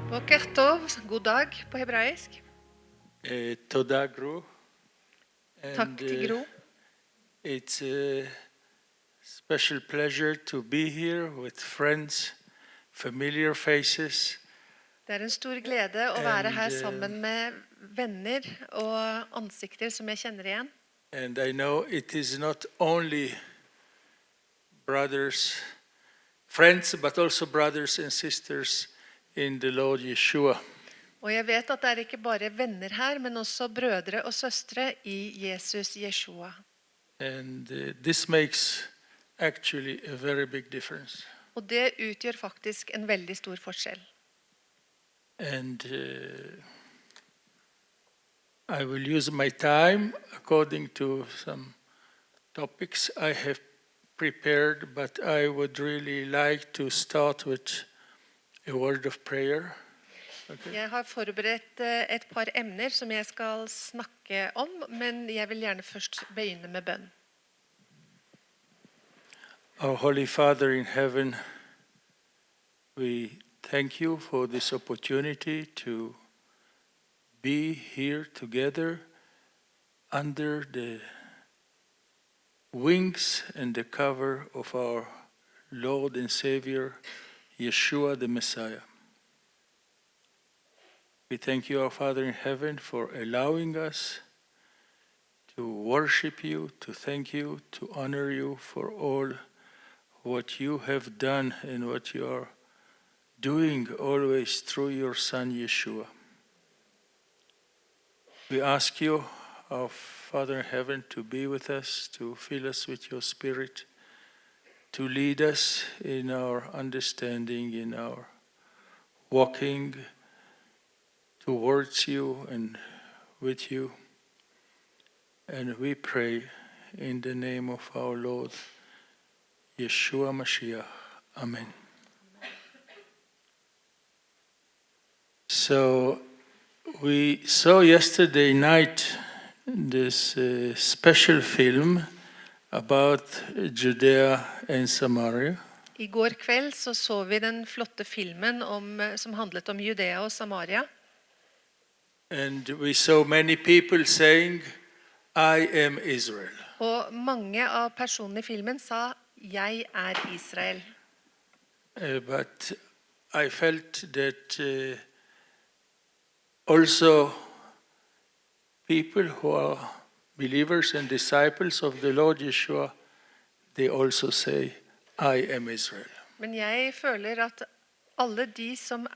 Boker tov, god dag på hebraisk. Toda Gru. Takk til Gro. It's a special pleasure to be here with friends, familiar faces. Det en stor glede å være her sammen med venner og ansikter som jeg kjenner igjen. And I know it is not only brothers, friends, but also brothers and sisters in the Lord Yeshua. Og jeg vet at det ikke bare venner her, men også brødre og søstre i Jesus Yeshua. And this makes actually a very big difference. Og det utgjør faktisk en veldig stor forskjell. And I will use my time according to some topics I have prepared, but I would really like to start with a word of prayer. Okay. Jeg har forberedt et par emner som jeg skal snakke om, men jeg vil gjerne først begynne med bønn. Our Holy Father in heaven, we thank you for this opportunity to be here together under the wings and the cover of our Lord and Savior, Yeshua the Messiah. We thank you, our Father in heaven, for allowing us to worship you, to thank you, to honor you for all what you have done and what you are doing always through your Son, Yeshua. We ask you, our Father in heaven, to be with us, to fill us with your Spirit, to lead us in our understanding, in our walking towards you and with you. And we pray in the name of our Lord, Yeshua Mashiach. Amen. So we saw yesterday night this special film about Judea and Samaria. I går kveld så vi den flotte filmen som handlet om Judea og Samaria. And we saw many people saying, I am Israel. Og mange av personene i filmen sa, jeg Israel. But I felt that also people who are believers and disciples of the Lord Yeshua, they also say, I am Israel. Men jeg føler at alle de som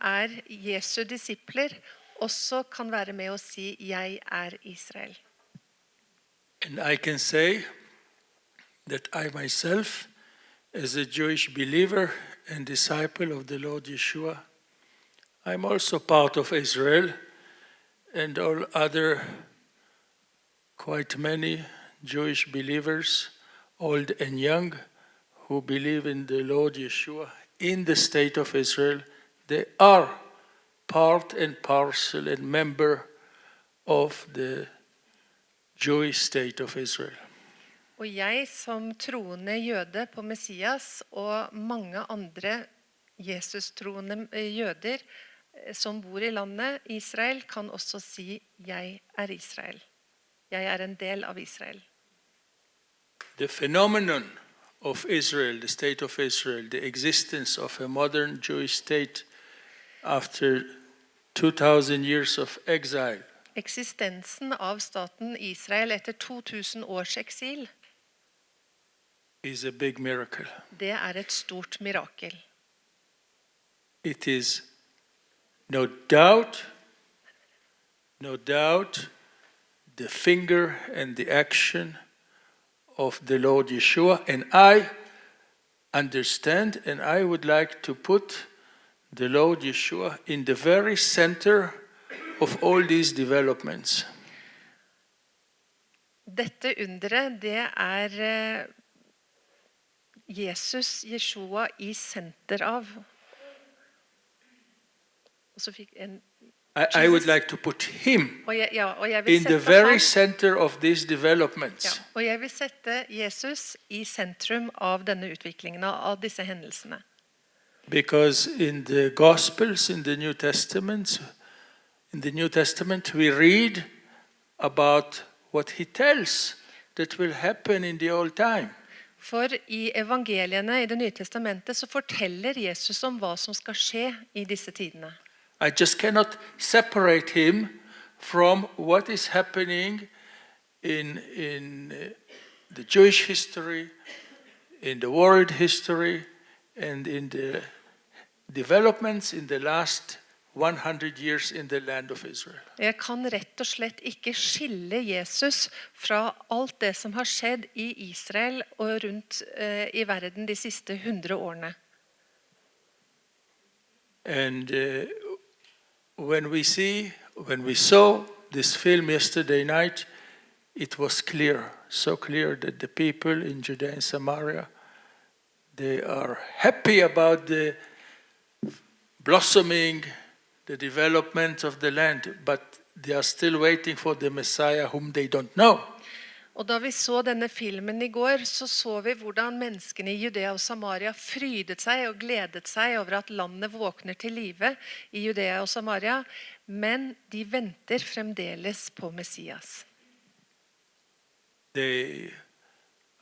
Jesu disipler også kan være med å si, jeg Israel. And I can say that I myself, as a Jewish believer and disciple of the Lord Yeshua, I'm also part of Israel and all other quite many Jewish believers, old and young, who believe in the Lord Yeshua in the state of Israel. They are part and parcel and member of the Jewish state of Israel. Og jeg som troende jøde på Messias og mange andre Jesus-troende jøder som bor i landet Israel kan også si, jeg Israel. Jeg en del av Israel. The phenomenon of Israel, the state of Israel, the existence of a modern Jewish state after 2000 years of exile. Eksistensen av staten Israel etter 2000 års eksil is a big miracle. Det et stort mirakel. It is no doubt the finger and the action of the Lord Yeshua, and I understand and I would like to put the Lord Yeshua in the very center of all these developments. Dette underet, det Jesus, Yeshua, i senter av. Og så fikk I would like to put him og jeg in the very center of these developments. Ja, og jeg vil sette Jesus i sentrum av denne utviklingen, av disse hendelsene. Because in the Gospels, in the New Testament, we read about what he tells that will happen in the old time. For i evangeliene i det nye testamentet så forteller Jesus om hva som skal skje i disse tidene. I just cannot separate him from what is happening in the Jewish history, in the world history, and in the developments in the last 100 years in the land of Israel. Jeg kan rett og slett ikke skille Jesus fra alt det som har skjedd i Israel og rundt i verden de siste 100 årene. And when we saw this film yesterday night, it was clear, so clear that the people in Judea and Samaria, they are happy about the blossoming, the development of the land, but they are still waiting for the Messiah whom they don't know. Og da vi så denne filmen i går, så vi hvordan menneskene i Judea og Samaria frydet seg og gledet seg over at landet våkner til live i Judea og Samaria, men de venter fremdeles på Messias. They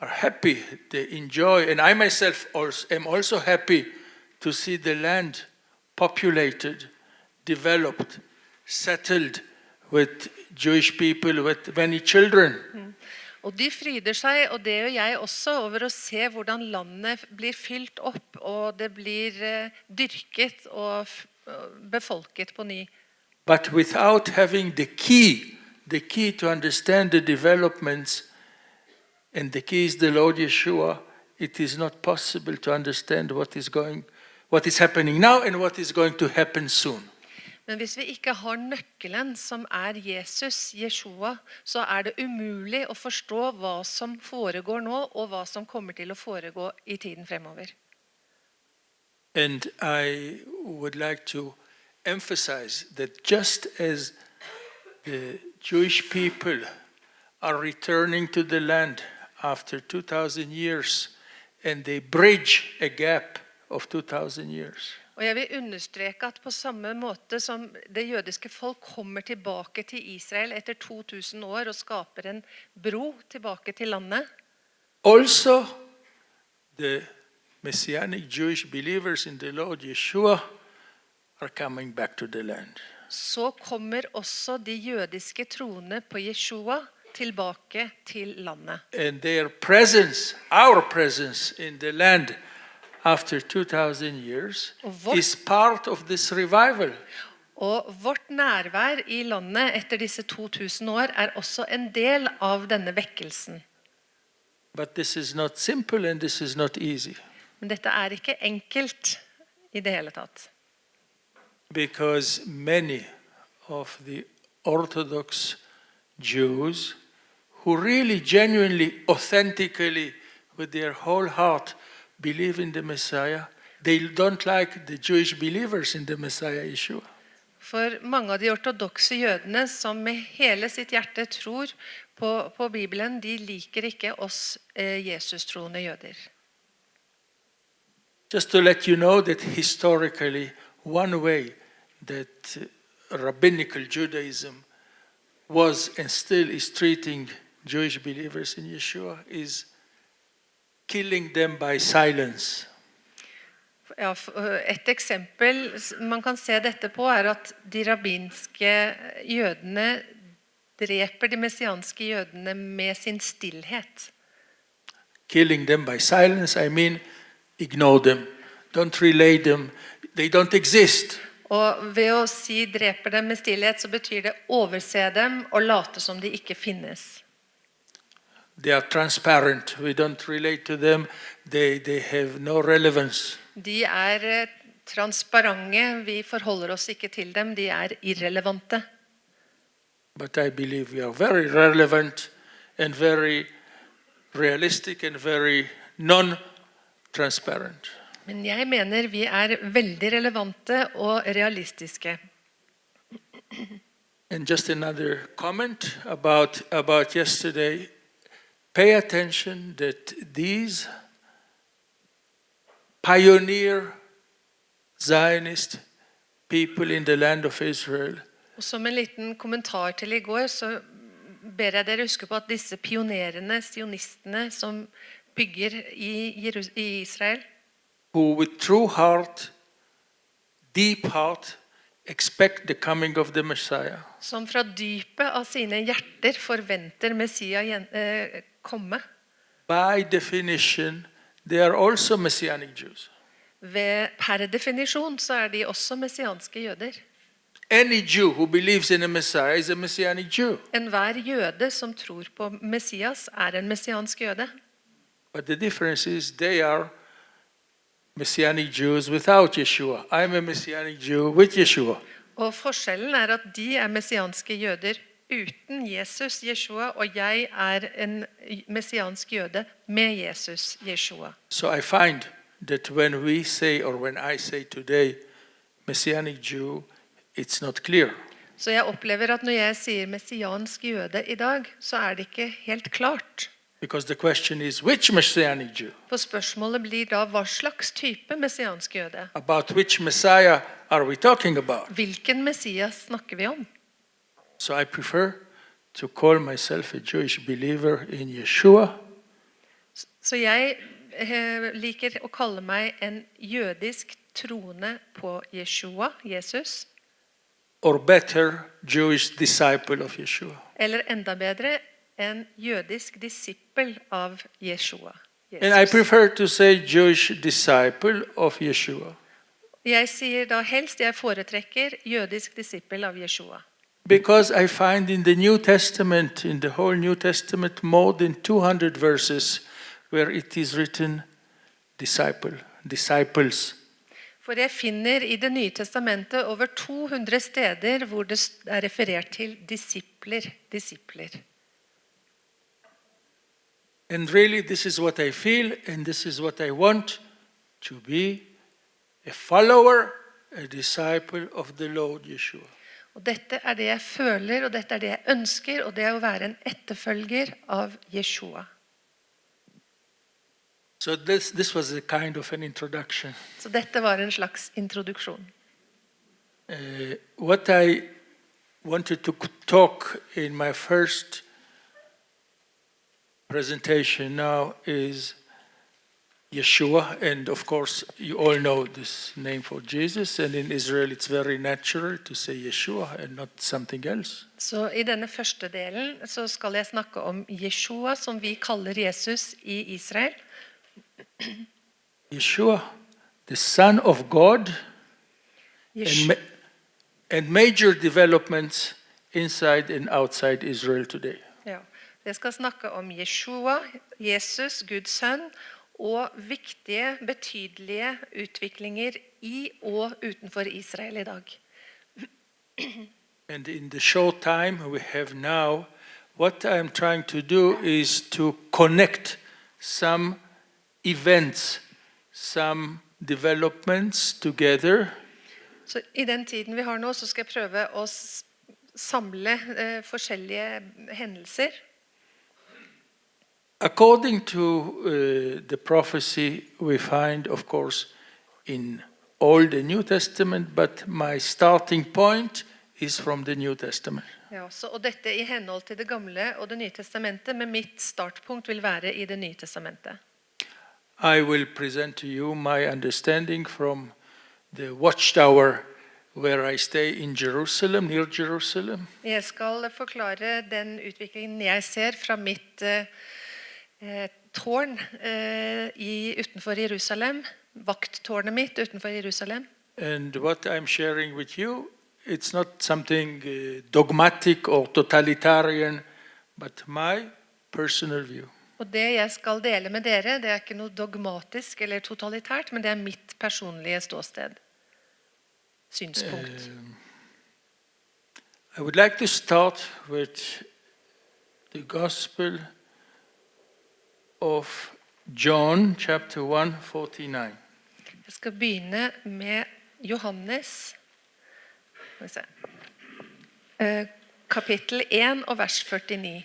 are happy, they enjoy, and I myself am also happy to see the land populated, developed, settled with Jewish people, with many children. Og de fryder seg, og det gjør jeg også, over å se hvordan landet blir fylt opp, og det blir dyrket og befolket på ny. But without having the key to understand the developments, and the key is the Lord Yeshua, it is not possible to understand what is happening now and what is going to happen soon. Men hvis vi ikke har nøkkelen som Jesus, Jeshua, så det umulig å forstå hva som foregår nå, og hva som kommer til å foregå i tiden fremover. And I would like to emphasize that just as the Jewish people are returning to the land after 2,000 years, and they bridge a gap of 2,000 years. Og jeg vil understreke at på samme måte som det jødiske folk kommer tilbake til Israel etter 2000 år og skaper en bro tilbake til landet, also the messianic Jewish believers in the Lord Yeshua are coming back to the land. Så kommer også de jødiske troende på Jeshua tilbake til landet. And their presence, our presence in the land after 2,000 years is part of this revival. Og vårt nærvær i landet etter disse 2000 år også en del av denne vekkelsen. But this is not simple and this is not easy. Men dette ikke enkelt i det hele tatt. Because many of the Orthodox Jews who really genuinely, authentically, with their whole heart believe in the Messiah, they don't like the Jewish believers in the Messiah Yeshua. For mange av de ortodokse jødene som med hele sitt hjerte tror på Bibelen, de liker ikke oss Jesus-troende jøder. Just to let you know that historically, one way that rabbinical Judaism was and still is treating Jewish believers in Yeshua is killing them by silence. Ja, et eksempel man kan se dette på at de rabbinske jødene dreper de messianske jødene med sin stillhet. Killing them by silence, I mean ignore them, don't relay them, they don't exist. Og ved å si dreper dem med stillhet, så betyr det overse dem og late som de ikke finnes. They are transparent. We don't relate to them. They have no relevance. De transparente. Vi forholder oss ikke til dem. De irrelevante. But I believe we are very relevant and very realistic and very non-transparent. Men jeg mener vi veldig relevante og realistiske. And just another comment about yesterday. Pay attention that these pioneer Zionist people in the land of Israel Og som en liten kommentar til i går, så ber jeg dere huske på at disse pionerene, sionistene som bygger i Israel, who with true heart, deep heart, expect the coming of the Messiah. som fra dypet av sine hjerter forventer Messias komme. By definition, they are also Messianic Jews. Per definisjon så de også messianske jøder. Any Jew who believes in a Messiah is a Messianic Jew. Enhver jøde som tror på Messias en messiansk jøde. But the difference is they are Messianic Jews without Yeshua. I'm a Messianic Jew with Yeshua. Og forskjellen at de messianske jøder uten Jesus, Yeshua, og jeg en messiansk jøde med Jesus, Yeshua. So I find that when we say, or when I say today, Messianic Jew, it's not clear. Så jeg opplever at når jeg sier messiansk jøde i dag, så det ikke helt klart. Because the question is, which Messianic Jew? For spørsmålet blir da, hva slags type messiansk jøde? About which Messiah are we talking about? Hvilken Messias snakker vi om? So I prefer to call myself a Jewish believer in Yeshua. Så jeg liker å kalle meg en jødisk troende på Yeshua, Jesus. Or better, Jewish disciple of Yeshua. Eller enda bedre, en jødisk disippel av Yeshua. And I prefer to say Jewish disciple of Yeshua. Jeg sier da helst, jeg foretrekker jødisk disippel av Yeshua. Because I find in the New Testament, in the whole New Testament, more than 200 verses where it is written disciple, disciples. For jeg finner i Det nye testamentet over 200 steder hvor det referert til disipler, disipler. And really this is what I feel, and this is what I want, to be a follower, a disciple of the Lord Yeshua. Og dette det jeg føler, og dette det jeg ønsker, og det å være en etterfølger av Yeshua. So this was a kind of an introduction. Så dette var en slags introduksjon. What I wanted to talk in my first presentation now is Yeshua, and of course you all know this name for Jesus, and in Israel it's very natural to say Yeshua and not something else. Så i denne første delen så skal jeg snakke om Yeshua, som vi kaller Jesus i Israel. Yeshua, the Son of God, and major developments inside and outside Israel today. Ja, jeg skal snakke om Yeshua, Jesus, Guds sønn, og viktige, betydelige utviklinger i og utenfor Israel i dag. And in the short time we have now, what I'm trying to do is to connect some events, some developments together. Så i den tiden vi har nå, så skal jeg prøve å samle forskjellige hendelser. According to the prophecy we find, of course, in Old and New Testament, but my starting point is from the New Testament. Ja, og dette i henhold til det gamle og det nye testamentet, men mitt startpunkt vil være i det nye testamentet. I will present to you my understanding from the watchtower where I stay in Jerusalem, near Jerusalem. Jeg skal forklare den utviklingen jeg ser fra mitt tårn utenfor Jerusalem, vakttårnet mitt utenfor Jerusalem. And what I'm sharing with you, it's not something dogmatic or totalitarian, but my personal view. Og det jeg skal dele med dere, det ikke noe dogmatisk eller totalitært, men det mitt personlige ståsted. Synspunkt. I would like to start with the Gospel of John, chapter 1, 49. Jeg skal begynne med Johannes, kapittel 1 og vers 49.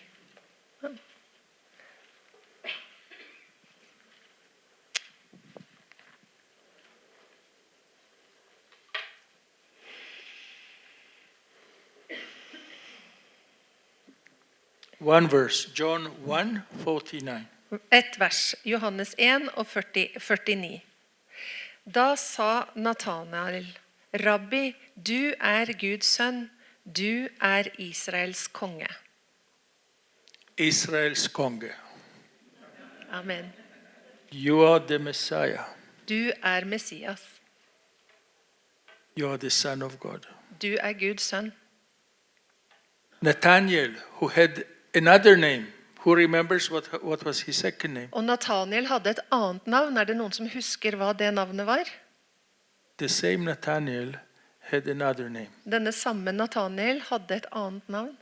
one verse, John 1:49. Et vers, Johannes 1 og 49. Da sa Nathanael, Rabbi, du er Guds sønn, du er Israels konge. Israel's konge. Amen. You are the Messiah. Du er Messias. You are the Son of God. Du er Guds sønn. Nathanael, who had another name, who remembers what was his second name? Og Nathanael hadde et annet navn. Er det noen som husker hva det navnet var? The same Nathanael had another name. Denne samme Nathanael hadde et annet navn.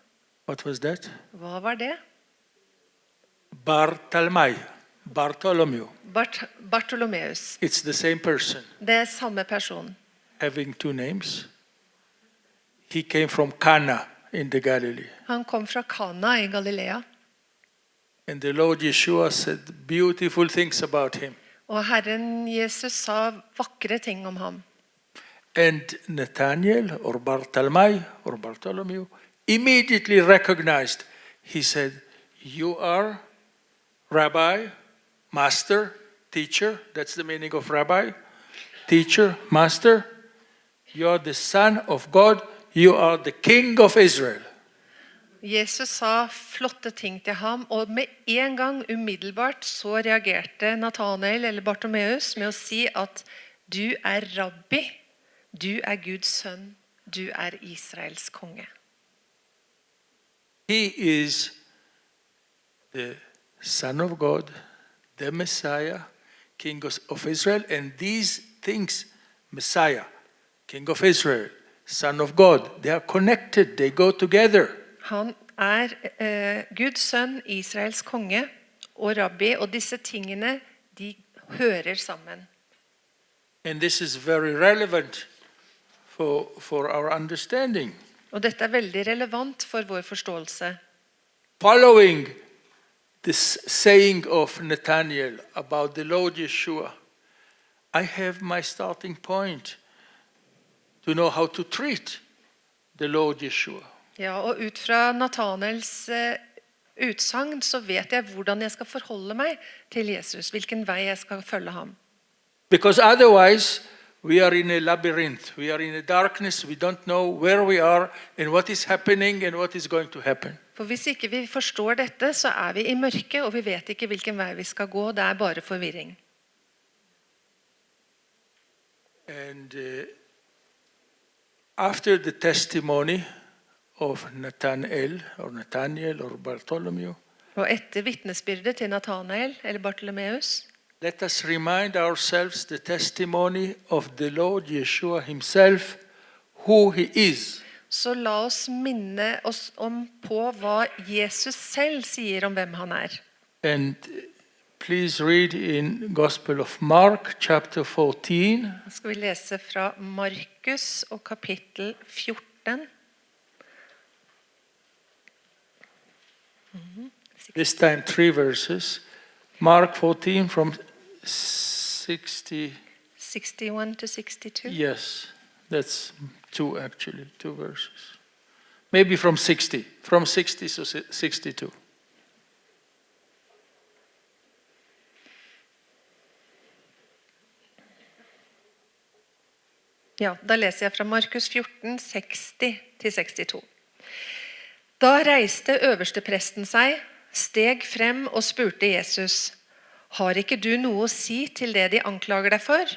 What was that? Hva var det? Bartholomew. Bartolomeus. It's the same person, Det er samme person. having two names. He came from Cana in the Galilee. Han kom fra Kana i Galilea. And the Lord Yeshua said beautiful things about him. Og Herren Jesus sa vakre ting om ham. And Nathanael or Bartholomew immediately recognized. He said, you are Rabbi, Master, Teacher. That's the meaning of Rabbi. Teacher, Master. You are the Son of God. You are the King of Israel. Jesus sa flotte ting til ham, og med en gang umiddelbart så reagerte Nathanael eller Bartomeus med å si at du er rabbi, du er Guds sønn, du er Israels konge. He is the Son of God, the Messiah, King of Israel, and these things, Messiah, King of Israel, Son of God, they are connected, they go together. Han er Guds sønn, Israels konge og rabbi, og disse tingene, de hører sammen. And this is very relevant for our understanding. Og dette er veldig relevant for vår forståelse. Following this saying of Nathanael about the Lord Yeshua, I have my starting point to know how to treat the Lord Yeshua. Ja, og ut fra Nathanaels utsagn så vet jeg hvordan jeg skal forholde meg til Jesus, hvilken vei jeg skal følge ham. Because otherwise, we are in a labyrinth. We are in a darkness. We don't know where we are and what is happening and what is going to happen. For hvis ikke vi forstår dette, så er vi i mørke, og vi vet ikke hvilken vei vi skal gå. Det er bare forvirring. And after the testimony of Nathanael or Bartholomew, Og etter vitnesbyrdet til Nathanael eller Bartolomeus, let us remind ourselves the testimony of the Lord Yeshua himself, who he is. så la oss minne oss om på hva Jesus selv sier om hvem han er. And please read in Gospel of Mark, chapter 14. Nå skal vi lese fra Markus og kapittel 14. This time 3 verses. Mark 14 from 60. 61 to 62. Yes, that's 2 actually, 2 verses. Maybe from 60 to 62. Ja, da leser jeg fra Markus 14, 60 til 62. Da reiste øverstepresten seg, steg frem og spurte Jesus, «Har ikke du noe å si til det de anklager deg for?»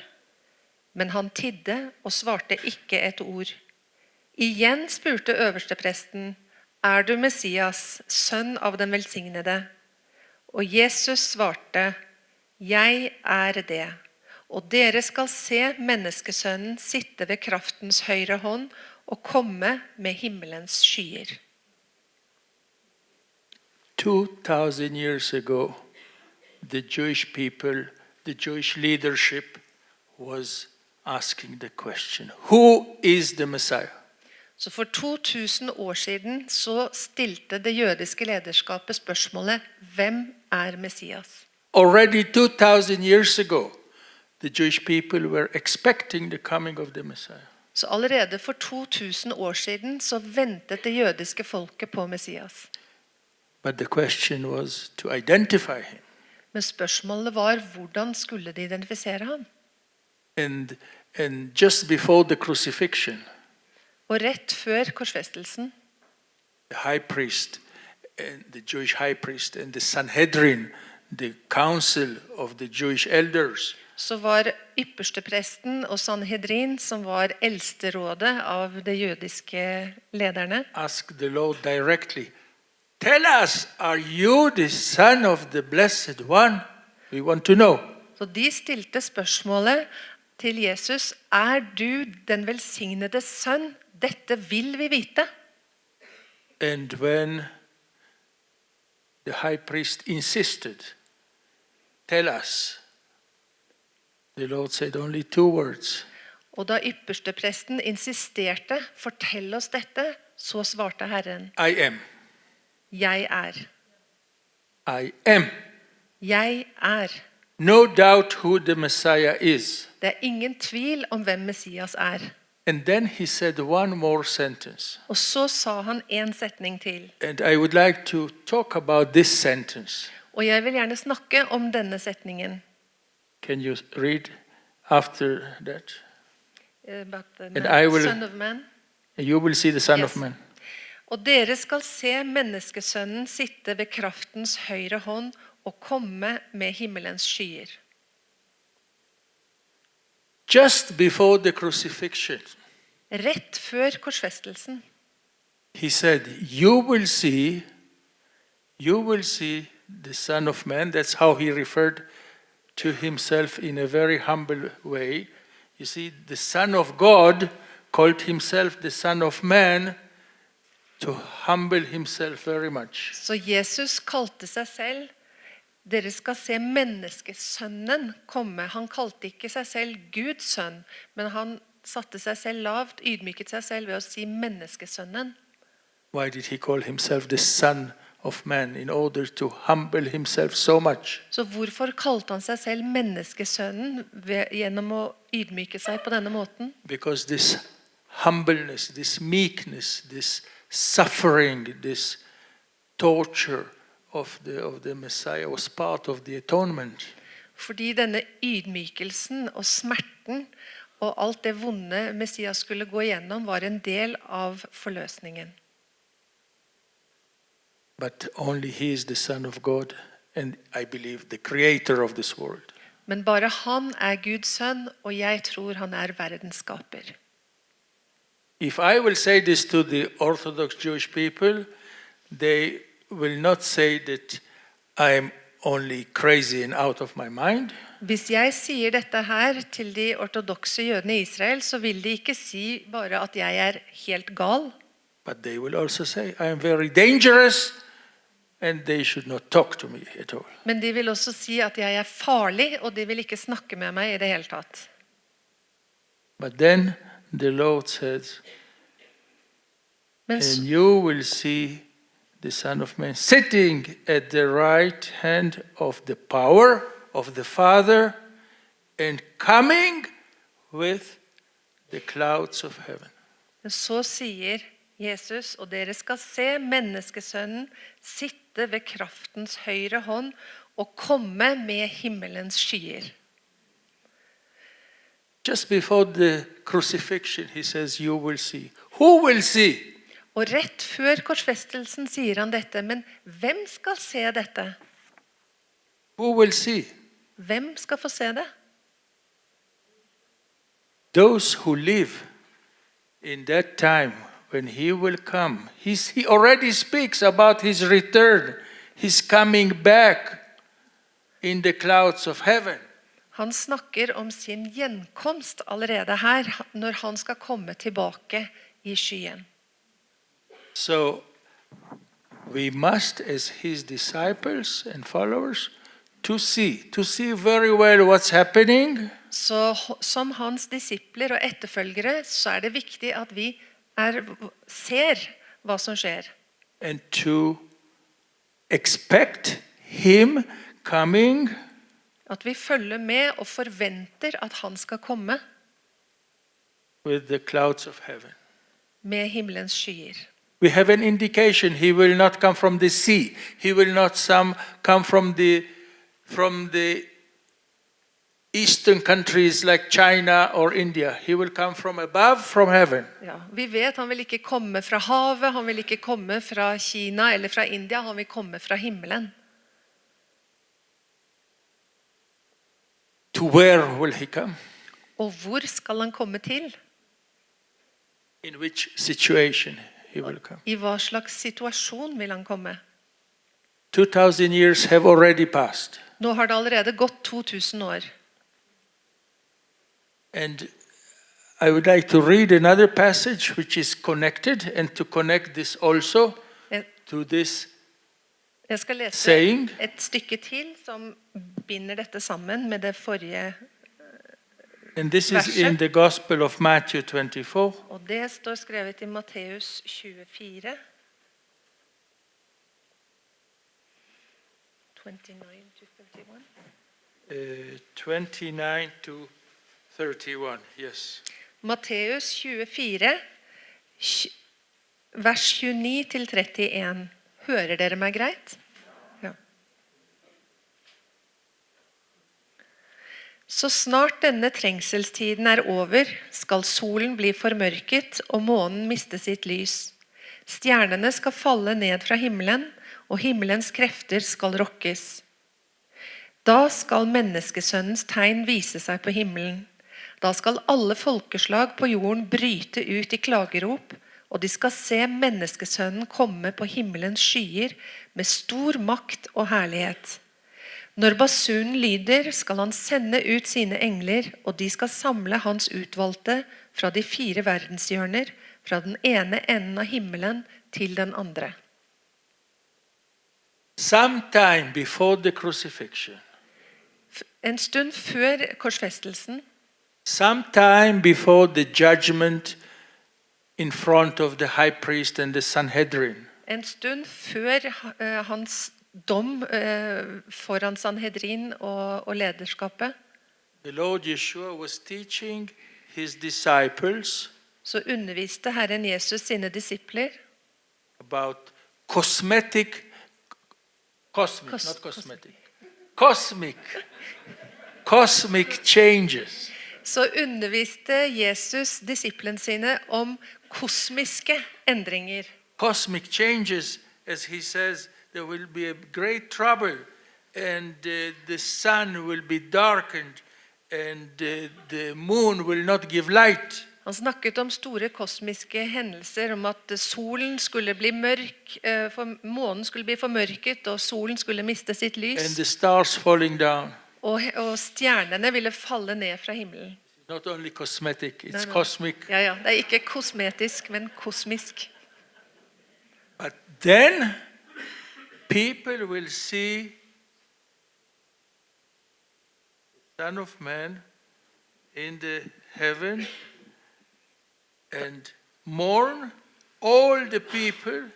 Men han tidde og svarte ikke et ord. Igjen spurte øverstepresten, «Er du Messias, sønn av den velsignede?» Og Jesus svarte, «Jeg er det, og dere skal se menneskesønnen sitte ved kraftens høyre hånd og komme med himmelens skyer.» 2,000 years ago, the Jewish people, the Jewish leadership was asking the question, who is the Messiah? Så for 2000 år siden så stilte det jødiske lederskapet spørsmålet, hvem er Messias? Already 2,000 years ago, the Jewish people were expecting the coming of the Messiah. Så allerede for 2000 år siden så ventet det jødiske folket på Messias. But the question was to identify him. Men spørsmålet var, hvordan skulle de identifisere ham? And just before the crucifixion, Og rett før korsfestelsen, the high priest, and the Jewish high priest, and the Sanhedrin, the council of the Jewish elders, så var ypperstepresten og Sanhedrin, som var eldsterådet av de jødiske lederne, asked the Lord directly, "Tell us, are you the Son of the Blessed One? We want to know." så de stilte spørsmålet til Jesus, du den velsignede sønn? Dette vil vi vite. And when the high priest insisted, "Tell us," the Lord said only 2 words. Og da ypperstepresten insisterte, fortell oss dette, så svarte Herren, I am. jeg er. I am. Jeg er. No doubt who the Messiah is. Det er ingen tvil om hvem Messias er. And then he said one more sentence. Og så sa han en setning til. And I would like to talk about this sentence. Og jeg vil gjerne snakke om denne setningen. Can you read after that? About the And I will- Son of Man. You will see the Son of Yes. Man. Og dere skal se menneskesønnen sitte ved kraftens høyre hånd og komme med himmelens skyer. Just before the crucifixion, Rett før korsfestelsen. he said, you will see the Son of Man. That's how he referred to himself in a very humble way. You see, the Son of God called himself the Son of Man to humble himself very much. Så Jesus kalte seg selv, dere skal se menneskesønnen komme. Han kalte ikke seg selv Guds sønn, men han satte seg selv lavt, ydmyket seg selv ved å si menneskesønnen. Why did he call himself the Son of Man? In order to humble himself so much. Så hvorfor kalte han seg selv menneskesønnen gjennom å ydmyke seg på denne måten? Because this humbleness, this meekness, this suffering, this torture of the Messiah was part of the atonement. Fordi denne ydmykelsen og smerten og alt det vonde Messias skulle gå igjennom var en del av forløsningen. But only he is the Son of God, and I believe the creator of this world. Men bare han er Guds sønn, og jeg tror han er verdens skaper. If I will say this to the Orthodox Jewish people, they will not say that I'm only crazy and out of my mind. Hvis jeg sier dette her til de ortodokse jødene i Israel, så vil de ikke si bare at jeg er helt gal. But they will also say I am very dangerous and they should not talk to me at all. Men de vil også si at jeg er farlig, og de vil ikke snakke med meg i det hele tatt. But then the Lord says, Men and you will see the Son of Man sitting at the right hand of the power of the Father and coming with the clouds of heaven. så sier Jesus, og dere skal se menneskesønnen sitte ved kraftens høyre hånd og komme med himmelens skyer. Just before the crucifixion, he says, you will see. Who will see? Og rett før korsfestelsen sier han dette, men hvem skal se dette? Who will see? Hvem skal få se det? Those who live in that time when he will come. He already speaks about his return. He's coming back in the clouds of heaven. Han snakker om sin gjenkomst allerede her, når han skal komme tilbake i skyen. So we must, as his disciples and followers, to see very well what's happening. Så som hans disipler og etterfølgere, så er det viktig at vi ser hva som skjer. And to expect him coming At vi følger med og forventer at han skal komme. with the clouds of heaven. Med himmelens skyer. We have an indication he will not come from the sea. He will not come from the eastern countries like China or India. He will come from above, from heaven. Ja, vi vet han vil ikke komme fra havet, han vil ikke komme fra Kina eller fra India, han vil komme fra himmelen. To where will he come? Og hvor skal han komme til? In which situation he will come? I hva slags situasjon vil han komme? 2000 years have already passed. Nå har det allerede gått 2000 år. And I would like to read another passage which is connected, and to connect this also to this Jeg skal lese saying. et stykke til som binder dette sammen med det forrige And this is verset. in the Gospel of Matthew 24. Og det står skrevet i Matteus 24. 29 to 31. 29 to 31, yes. Matteus 24, vers 29 til 31. Hører dere meg greit? Ja. Så snart denne trengselstiden er over, skal solen bli formørket og månen miste sitt lys. Stjernene skal falle ned fra himmelen, og himmelens krefter skal rokkes. Da skal menneskesønnens tegn vise seg på himmelen. Da skal alle folkeslag på jorden bryte ut i klagerop, og de skal se menneskesønnen komme på himmelens skyer med stor makt og herlighet. Når basunen lyder, skal han sende ut sine engler, og de skal samle hans utvalgte fra de 4 verdenshjørner, fra den ene enden av himmelen til den andre. Sometime before the crucifixion, En stund før korsfestelsen, sometime before the judgment in front of the high priest and the Sanhedrin, en stund før hans dom foran Sanhedrin og lederskapet, the Lord Yeshua was teaching his disciples så underviste Herren Jesus sine disipler about cosmic, cosmic changes. Så underviste Jesus disiplene sine om kosmiske endringer. Cosmic changes, as he says, there will be a great trouble, and the sun will be darkened, and the moon will not give light. Han snakket om store kosmiske hendelser, om at solen skulle bli mørk, månen skulle bli formørket, og solen skulle miste sitt lys. And the stars falling down. Og stjernene ville falle ned fra himmelen. Not only cosmetic, it's No. cosmic. Ja, det er ikke kosmetisk, men kosmisk. But then people will see the Son of Man in the heaven and mourn all the people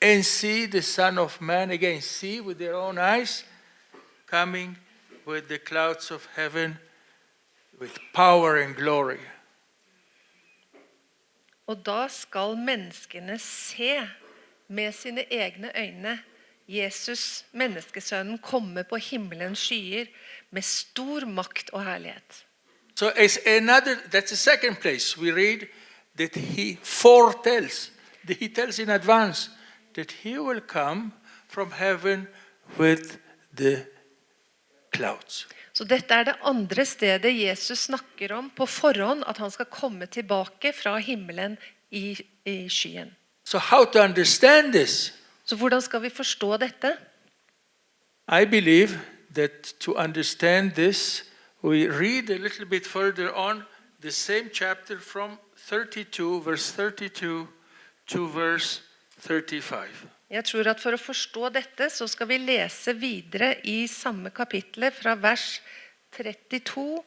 and see the Son of Man again, see with their own eyes, coming with the clouds of heaven with power and glory. Og da skal menneskene se med sine egne øyne Jesus, menneskesønnen, komme på himmelens skyer med stor makt og herlighet. So that's a second place we read that he foretells, that he tells in advance that he will come from heaven with the clouds. Så dette er det andre stedet Jesus snakker om på forhånd, at han skal komme tilbake fra himmelen i skyen. So how to understand this? Så hvordan skal vi forstå dette? I believe that to understand this, we read a little bit further on the same chapter from 32, verse 32 to verse 35. Jeg tror at for å forstå dette, så skal vi lese videre i samme kapittel fra vers 32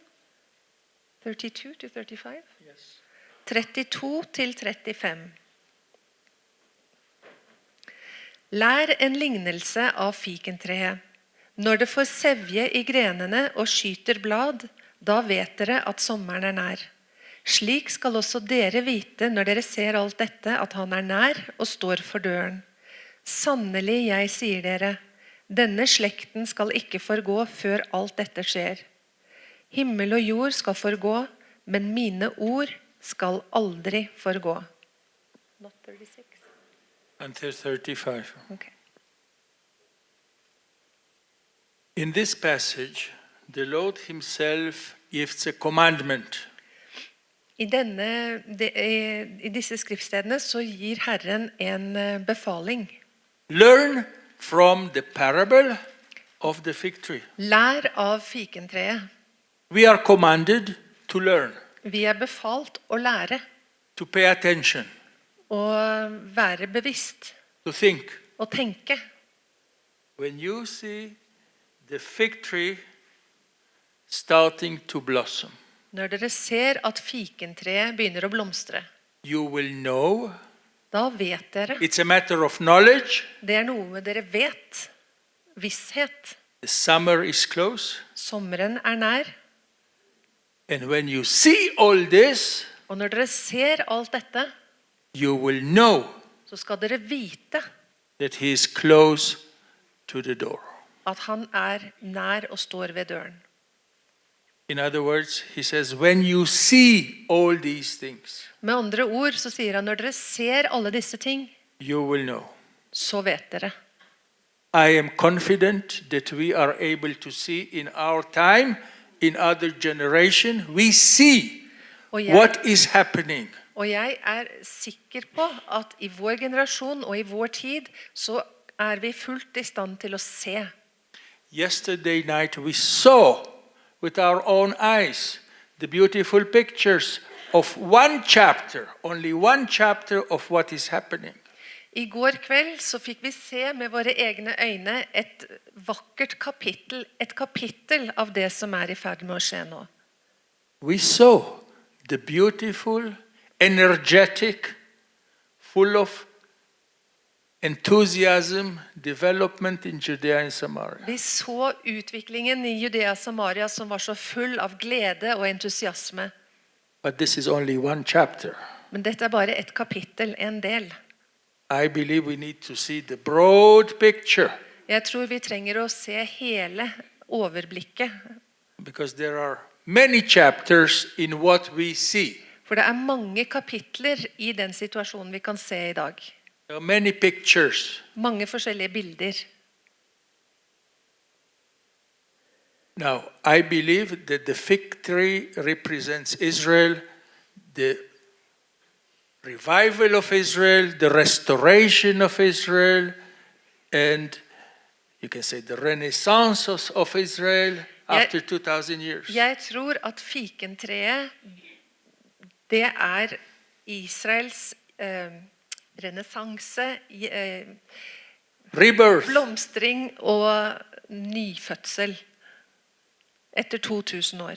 til 35? Yes. 32 til 35. Lær en lignelse av fikentreet. Når det får sevje i grenene og skyter blad, da vet dere at sommeren er nær. Slik skal også dere vite når dere ser alt dette, at han nær og står for døren. Sannelig, jeg sier dere, denne slekten skal ikke forgå før alt dette skjer. Himmel og jord skal forgå, men mine ord skal aldri forgå. Not 36. Until 35. Okay. In this passage, the Lord himself gives a commandment. I disse skriftstedene så gir Herren en befaling. Learn from the parable of the fig tree. Lær av fikentreet. We are commanded to learn, Vi befalt å lære, to pay attention, å være bevisst, to think. å tenke. When you see the fig tree starting to blossom, Når dere ser at fikentreet begynner å blomstre, you will know. da vet dere. It's a matter of knowledge. Det noe dere vet. Visshet. The summer is close. Sommeren nær. And when you see all this, Og når dere ser alt dette, you will know så skal dere vite that he is close to the door. at han nær og står ved døren. In other words, he says, when you see all these things, Med andre ord så sier han, når dere ser alle disse ting, you will know. så vet dere. I am confident that we are able to see in our time, in other generation, we see Og jeg, what is happening. og jeg sikker på at i vår generasjon og i vår tid, så vi fullt i stand til å se. Yesterday night we saw with our own eyes the beautiful pictures of one chapter, only one chapter of what is happening. I går kveld så fikk vi se med våre egne øyne et vakkert kapittel, et kapittel av det som i ferd med å skje nå. We saw the beautiful, energetic, full of enthusiasm, development in Judea and Samaria. Vi så utviklingen i Judea og Samaria som var så full av glede og entusiasme. But this is only one chapter. Men dette bare et kapittel, en del. I believe we need to see the broad picture, Jeg tror vi trenger å se hele overblikket. because there are many chapters in what we see. For det mange kapitler i den situasjonen vi kan se i dag. There are many pictures. Mange forskjellige bilder. Now, I believe that the fig tree represents Israel, the revival of Israel, the restoration of Israel, and you can say the renaissance of Israel after 2000 years. Jeg tror at fikentreet, det Israels renessanse, Rebirth. blomstring og nyfødsel etter 2000 år.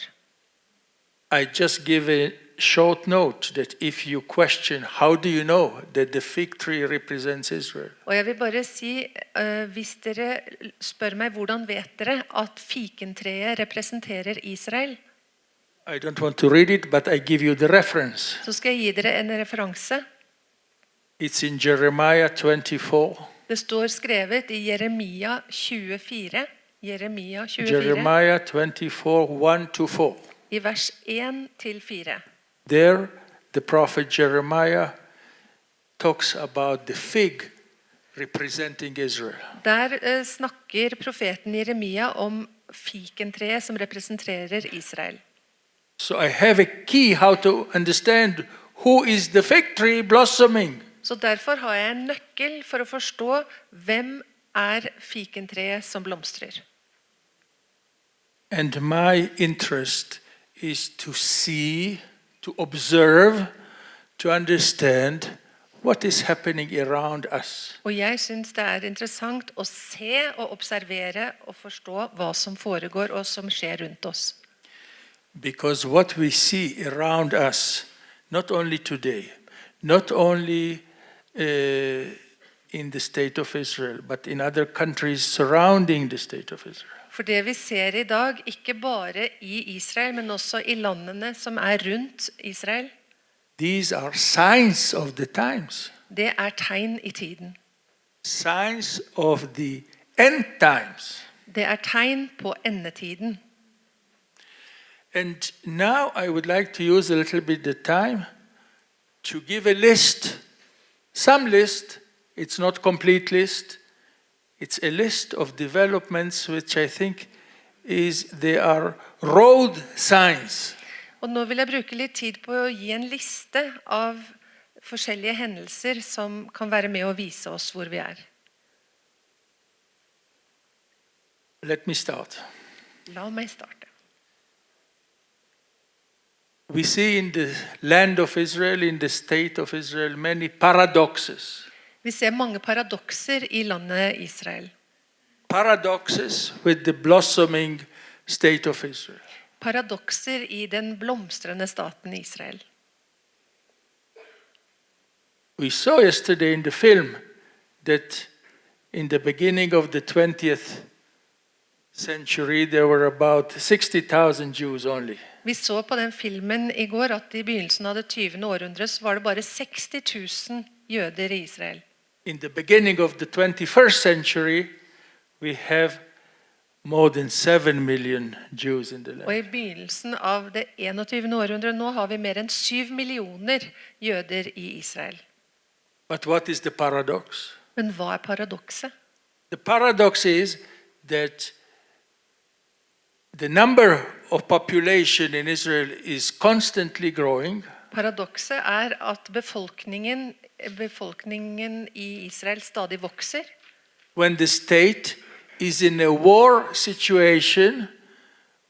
I just give a short note that if you question, how do you know that the fig tree represents Israel? Og jeg vil bare si, hvis dere spør meg, hvordan vet dere at fikentreet representerer Israel? I don't want to read it, but I give you the reference. Så skal jeg gi dere en referanse. It's in Jeremiah 24. Det står skrevet i Jeremia 24. Jeremia 24, Jeremiah 24, 1-4. i vers 1-4. There, the prophet Jeremiah talks about the fig representing Israel. Der snakker profeten Jeremia om fikentreet som representerer Israel. So I have a key how to understand who is the fig tree blossoming. Så derfor har jeg en nøkkel for å forstå hvem fikentreet som blomstrer. And my interest is to see, to observe, to understand what is happening around us. Og jeg synes det interessant å se og observere og forstå hva som foregår og som skjer rundt oss. Because what we see around us, not only today, not only in the state of Israel, but in other countries surrounding the state of Israel. For det vi ser I dag, ikke bare I Israel, men også I landene som rundt Israel, these are signs of the times, det tegn I tiden. signs of the end times. Det tegn på endetiden. And now I would like to use a little bit the time to give a list, some list, it's not complete list, it's a list of developments which I think they are road signs. Og nå vil jeg bruke litt tid på å gi en liste av forskjellige hendelser som kan være med å vise oss hvor vi Let me start. La meg starte. We see in the land of Israel, in the state of Israel, many paradoxes. Vi ser mange paradokser I landet Israel. Paradoxes with the blossoming state of Israel. Paradokser I den blomstrende staten Israel. We saw yesterday in the film that in the beginning of the 20th century there were about 60,000 Jews only. Vi så på den filmen I går at I begynnelsen av det 20. århundret så var det bare 60 000 jøder I Israel. In the beginning of the 21st century we have more than 7 million Jews in the land. Og I begynnelsen av det 21. århundret nå har vi mer enn 7 millioner jøder I Israel. But what is the paradox? Men hva paradokset? The paradox is that the number of population in Israel is constantly growing. Paradokset at befolkningen I Israel stadig vokser. When the state is in a war situation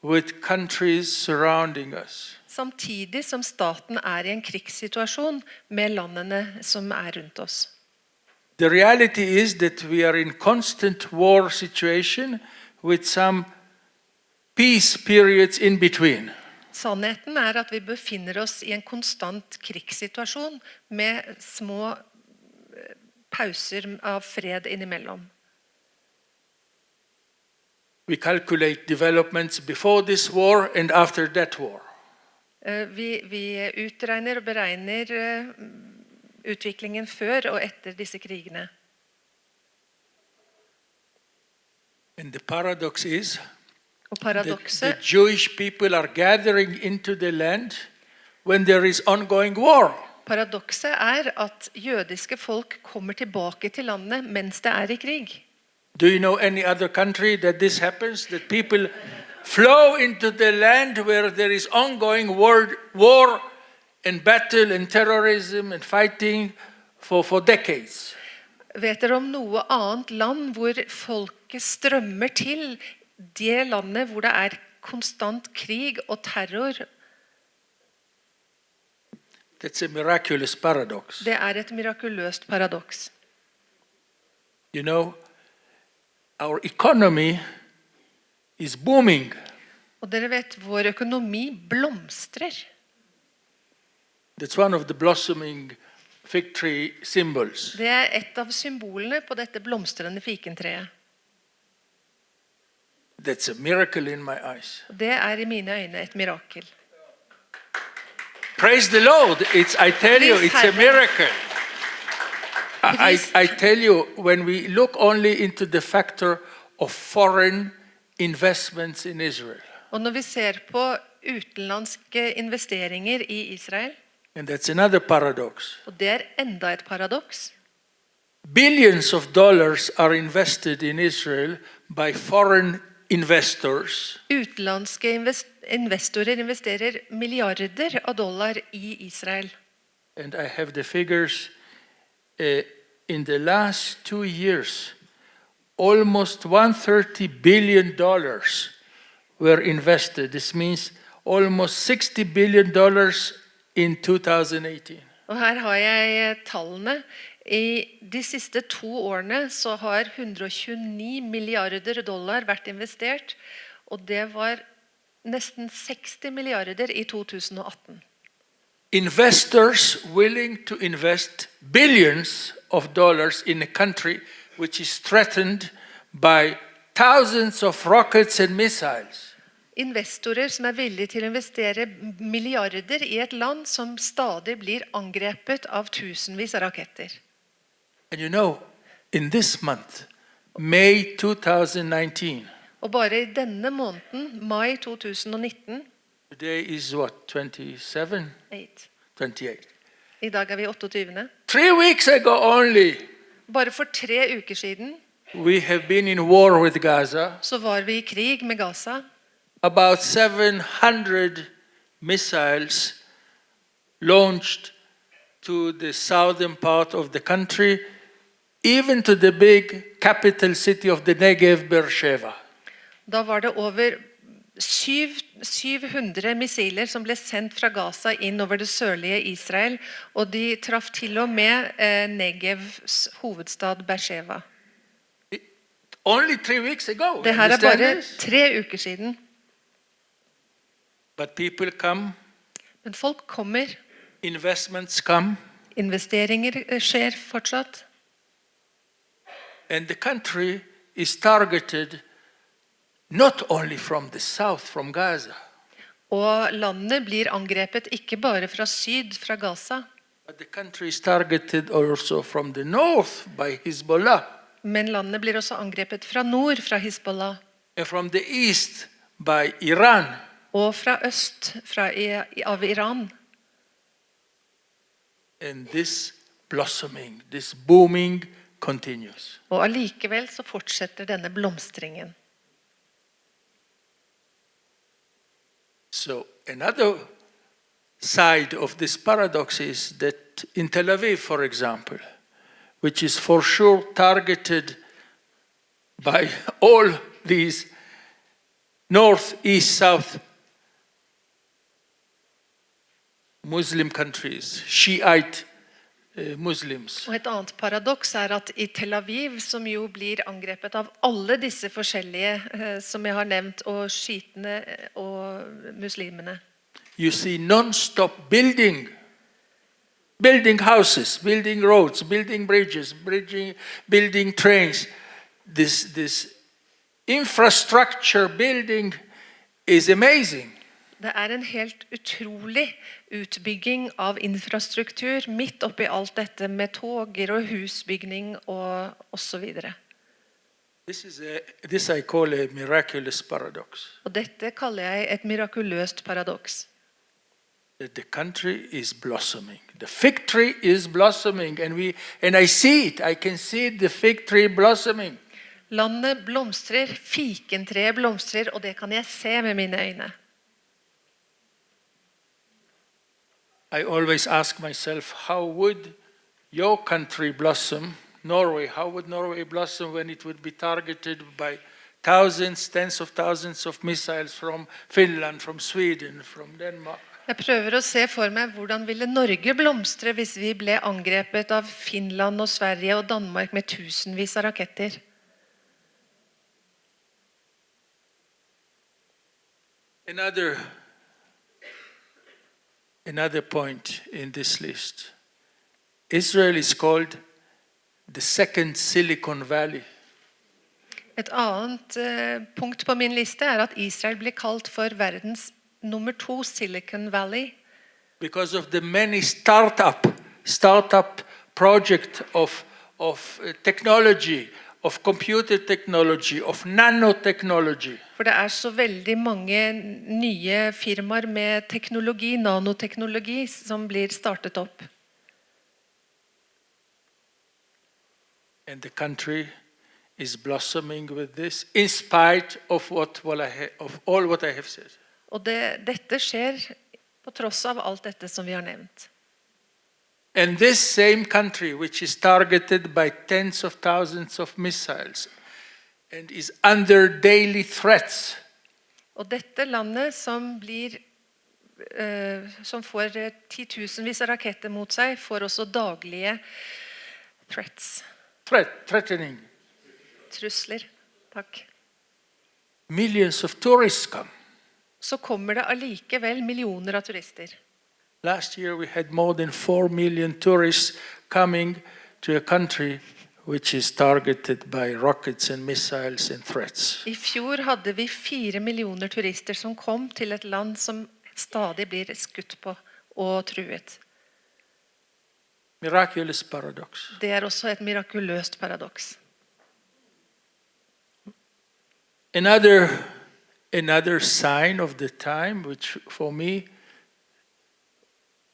with countries surrounding us. Samtidig som staten I en krigssituasjon med landene som rundt oss. The reality is that we are in constant war situation with some peace periods in between. Sannheten at vi befinner oss I en konstant krigssituasjon med små pauser av fred innimellom. We calculate developments before this war and after that war. Vi utregner og beregner utviklingen før og etter disse krigene. And the paradox is Og that the paradokset Jewish people are gathering into the land when there is ongoing war. Paradokset at jødiske folk kommer tilbake til landet mens det I krig. Do you know any other country that this happens? That people flow into the land where there is ongoing war and battle and terrorism and fighting for decades? Vet dere om noe annet land hvor folket strømmer til det landet hvor det konstant krig og terror? That's a miraculous paradox. Det et mirakuløst paradoks. You know, our economy is booming. Og dere vet, vår økonomi blomstrer. That's one of the blossoming fig tree symbols. Det et av symbolene på dette blomstrende fikentreet. That's a miracle in my eyes. Og det I mine øyne et mirakel. Praise the Lord. I tell you, it's a miracle. I tell you, when we look only into the factor of foreign investments in Israel, Og når vi ser på utenlandske investeringer I Israel, and that's another paradox, og det enda et paradoks, billions of dollars are invested in Israel by foreign investors. Utenlandske investorer investerer milliarder av dollar I Israel. And I have the figures. In the last 2 years, almost $130 billion were invested. This means almost $60 billion in 2018. Og her har jeg tallene. I de siste 2 årene så har 129 milliarder dollar vært investert, og det var nesten 60 milliarder I 2018. Investors willing to invest billions of dollars in a country which is threatened by thousands of rockets and missiles. Investorer som villige til å investere milliarder i et land som stadig blir angrepet av tusenvis av raketter. And you know, in this month, May 2019, Og bare i denne måneden, mai 2019, today is what, 27? 28. I dag vi 28. 3 weeks ago only, Bare for 3 uker siden we have been in war with Gaza. så var vi i krig med Gaza. About 700 missiles launched to the southern part of the country, even to the big capital city of the Negev, Beersheba. Da var det over 700 missiler som ble sendt fra Gaza inn over det sørlige Israel, og de traff til og med Negevs hovedstad Beersheba. Only 3 weeks ago. Det her understand bare this? 3 uker siden. But people come, Men folk kommer, investments come, investeringer skjer fortsatt, and the country is targeted not only from the south, from Gaza, og landet blir angrepet ikke bare fra syd, fra Gaza, but the country is targeted also from the north by Hezbollah, men landet blir også angrepet fra nord, fra Hezbollah, and from the east by Iran. og fra øst, av Iran. And this blossoming, this booming continues. Og allikevel så fortsetter denne blomstringen. So another side of this paradox is that in Tel Aviv, for example, which is for sure targeted by all these north, east, south Muslim countries, Shiite Muslims. Og et annet paradoks at i Tel Aviv, som jo blir angrepet av alle disse forskjellige som jeg har nevnt, og sjiitene og muslimene, You see non-stop building houses, building roads, building bridges, building trains. This infrastructure building is amazing. det en helt utrolig utbygging av infrastruktur midt oppi alt dette med toger og husbygning og så videre. This I call a miraculous paradox. Og dette kaller jeg et mirakuløst paradoks. That the country is blossoming. The fig tree is blossoming, and I see it. I can see the fig tree blossoming. Landet blomstrer, fikentreet blomstrer, og det kan jeg se med mine øyne. I always ask myself, how would your country blossom, Norway? How would Norway blossom when it would be targeted by thousands, tens of thousands of missiles from Finland, from Sweden, from Denmark? Jeg prøver å se for meg hvordan ville Norge blomstre hvis vi ble angrepet av Finland og Sverige og Danmark med tusenvis av raketter. Another point in this list. Israel is called the second Silicon Valley. Et annet punkt på min liste at Israel blir kalt for verdens nummer 2 Silicon Valley. Because of the many startup project of technology, of computer technology, of nanotechnology. For det så veldig mange nye firmaer med teknologi, nanoteknologi, som blir startet opp. And the country is blossoming with this, in spite of all what I have said. Og dette skjer på tross av alt dette som vi har nevnt. And this same country, which is targeted by tens of thousands of missiles and is under daily threats. Og dette landet som får titusenvis av raketter mot seg, får også daglige Threatening. Trusler. Takk. Millions of tourists come. Så kommer det allikevel millioner av turister. Last year we had more than 4 million tourists coming to a country which is targeted by rockets and missiles and threats. I fjor hadde vi 4 millioner turister som kom til et land som stadig blir skutt på og truet. Miraculous paradox. Det er også et mirakuløst paradoks. Another sign of the time, which for me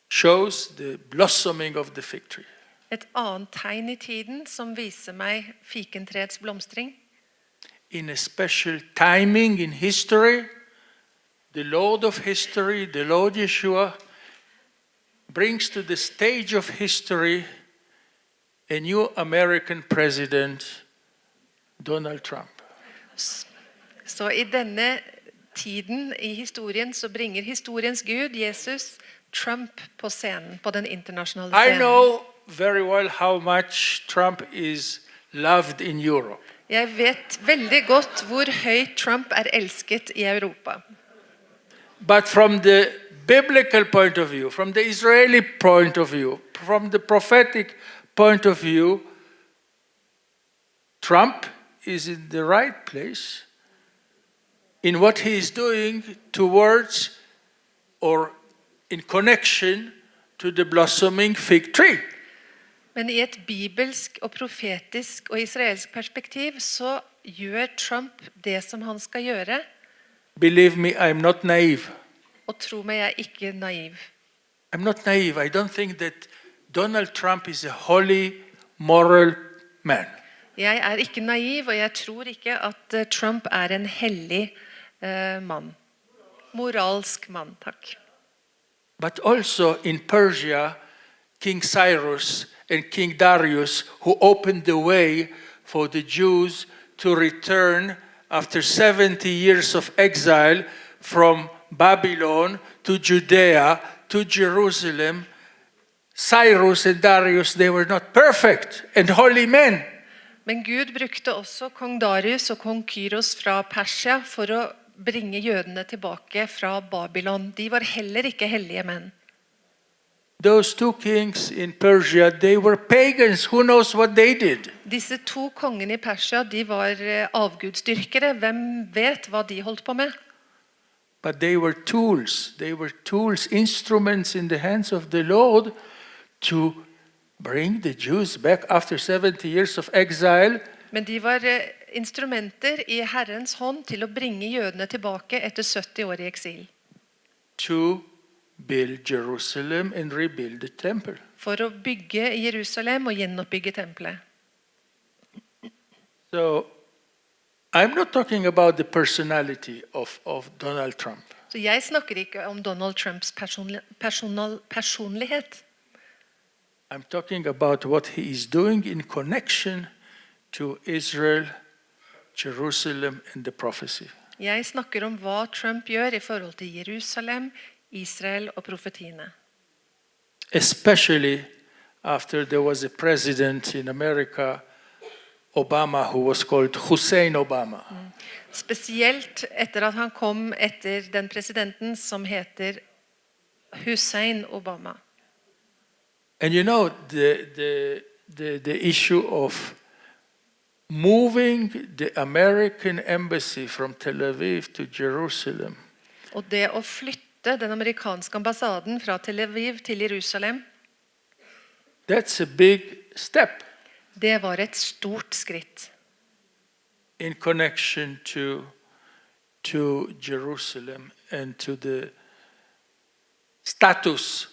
shows the blossoming of the fig tree. Et annet tegn I tiden som viser meg fikentreets blomstring. In a special timing in history, the Lord of history, the Lord Yeshua, brings to the stage of history a new American president, Donald Trump. Så I denne tiden I historien så bringer historiens Gud, Jesus, Trump på scenen, på den internasjonale scenen. I know very well how much Trump is loved in Europe. Jeg vet veldig godt hvor høyt Trump er elsket I Europa. But from the biblical point of view, from the Israeli point of view, from the prophetic point of view, Trump is in the right place in what he is doing towards or in connection to the blossoming fig tree. Men I et bibelsk og profetisk og israelsk perspektiv så gjør Trump det som han skal gjøre. Believe me, I'm not naive. Og tro meg, jeg ikke naiv. I'm not naive. I don't think that Donald Trump is a holy, moral man. Jeg er ikke naiv, og jeg tror ikke at Trump er en hellig mann. Moralsk mann, takk. But also in Persia, King Cyrus and King Darius, who opened the way for the Jews to return after 70 years of exile from Babylon to Judea to Jerusalem. Cyrus and Darius, they were not perfect and holy men. Men Gud brukte også kong Darius og kong Kyros fra Persia for å bringe jødene tilbake fra Babylon. De var heller ikke hellige menn. Those two kings in Persia, they were pagans. Who knows what they did? Disse to kongene I Persia, de var avgudsdyrkere. Hvem vet hva de holdt på med? But they were tools. They were tools, instruments in the hands of the Lord to bring the Jews back after 70 years of exile. Men de var instrumenter I Herrens hånd til å bringe jødene tilbake etter 70 år I eksil. To build Jerusalem and rebuild the temple. For å bygge Jerusalem og gjenoppbygge tempelet. So I'm not talking about the personality of Donald Trump. Så jeg snakker ikke om Donald Trumps personlighet. I'm talking about what he is doing in connection to Israel, Jerusalem and the prophecy. Jeg snakker om hva Trump gjør I forhold til Jerusalem, Israel og profetiene. Especially after there was a president in America, Obama, who was called Hussein Obama. Spesielt etter at han kom etter den presidenten som heter Hussein Obama. And you know, the issue of moving the American embassy from Tel Aviv to Jerusalem. Og det å flytte den amerikanske ambassaden fra Tel Aviv til Jerusalem, That's a big step det var et stort skritt. in connection to Jerusalem and to the status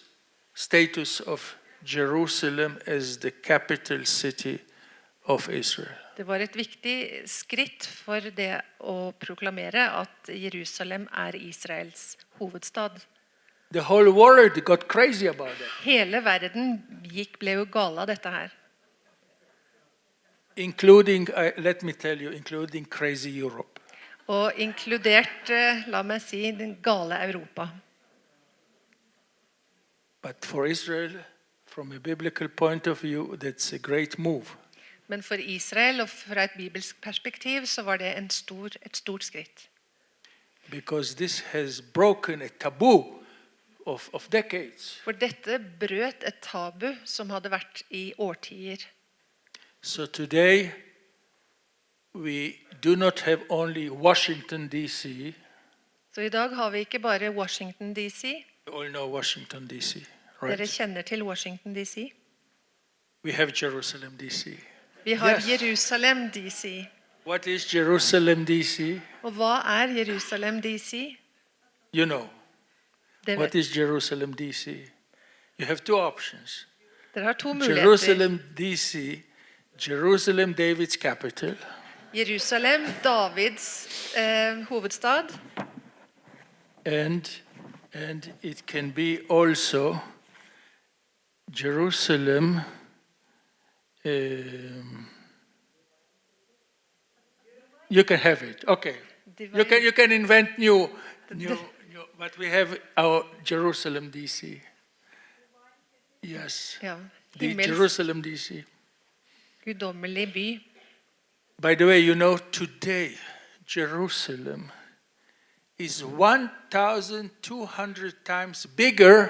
of Jerusalem as the capital city of Israel. Det var et viktig skritt for det å proklamere at Jerusalem er Israels hovedstad. The whole world got crazy about that, Hele verden ble jo gale av dette her. including, let me tell you, including crazy Europe. Og inkludert, la meg si, den gale Europa. But for Israel, from a biblical point of view, that's a great move. Men for Israel og fra et bibelsk perspektiv så var det et stort skritt. Because this has broken a taboo of decades. For dette brøt et tabu som hadde vært I årtier. So today we do not have only Washington D.C. Så i dag har vi ikke bare Washington D.C. You all know Washington D.C., Dere right? kjenner til Washington D.C. We have Jerusalem D.C. Vi har Yes. Jerusalem D.C. What is Jerusalem D.C.? Og hva er Jerusalem D.C.? You know. Det What vet. is Jerusalem D.C.? You have two options. Dere har to muligheter. Jerusalem D.C., Jerusalem, David's capital, Jerusalem, Davids hovedstad. and it can be also Jerusalem. You can have it. Okay. You can invent new, but we have our Jerusalem D.C. Yes, Ja, the himmels Jerusalem D.C. guddommelig by. By the way, you know, today Jerusalem is 1,200 times bigger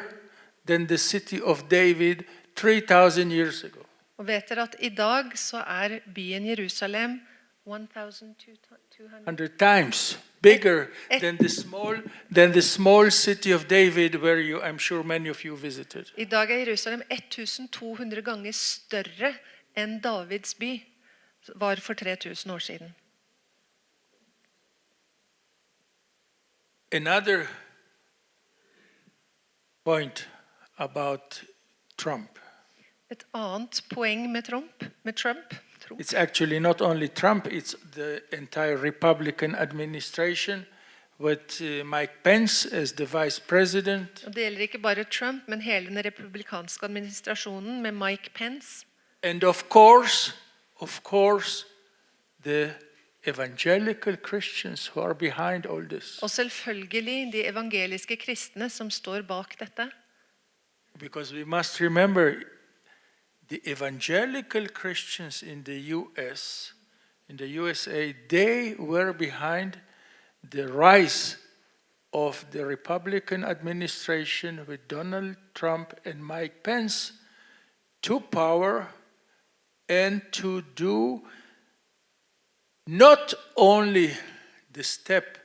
than the city of David 3,000 years ago. Og vet dere at i dag så er byen Jerusalem 1,200 100 times bigger than the small city of David, where I'm sure many of you visited. I dag er Jerusalem 1200 ganger større enn Davids by var for 3000 år siden. Another point about Trump. Et annet poeng med Trump. It's actually not only Trump, it's the entire Republican administration with Mike Pence as the vice president. Og det gjelder ikke bare Trump, men hele den republikanske administrasjonen med Mike Pence. And of course, the evangelical Christians who are behind all this. Og selvfølgelig de evangeliske kristne som står bak dette. Because we must remember the evangelical Christians in the USA, they were behind the rise of the Republican administration with Donald Trump and Mike Pence to power and to do not only the step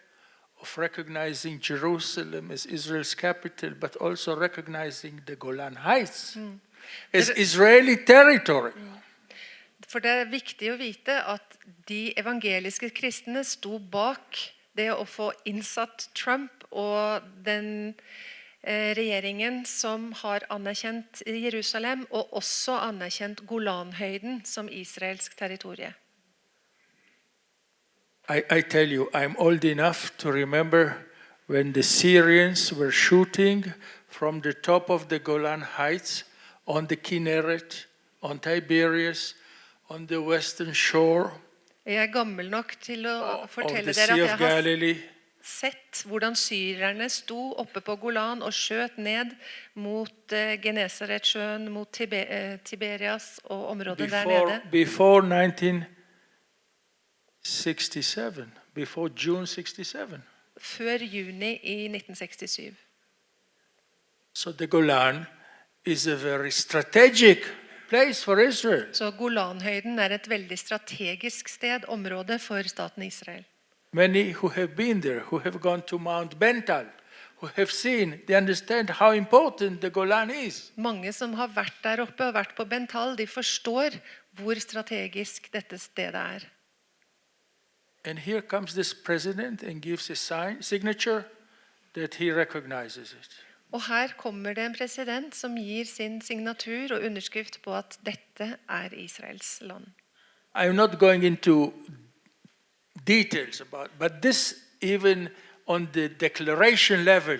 of recognizing Jerusalem as Israel's capital, but also recognizing the Golan Heights as Israeli territory. For det er viktig å vite at de evangeliske kristne sto bak det å få innsatt Trump og den regjeringen som har anerkjent Jerusalem, og også anerkjent Golanhøyden som israelsk territorie. I tell you, I'm old enough to remember when the Syrians were shooting from the top of the Golan Heights on the Kinneret, on Tiberias, on the western shore Jeg er gammel nok til å of fortelle the dere Sea at of jeg har Galilee. sett hvordan syrerne sto oppe på Golan og skjøt ned mot Genesaretsjøen, mot Tiberias og området der nede. Before 1967, before June 67. Før juni i 1967. So the Golan is a very strategic place for Israel. Så Golanhøyden er et veldig strategisk sted, område for staten Israel. Many who have been there, who have gone to Mount Bental, who have seen, they understand how important the Golan is. Mange som har vært der oppe og vært på Bental, de forstår hvor strategisk dette stedet er. And here comes this president and gives a signature that he recognizes it. Og her kommer det en president som gir sin signatur og underskrift på at dette er Israels land. I'm not going into details about, but this even on the declaration level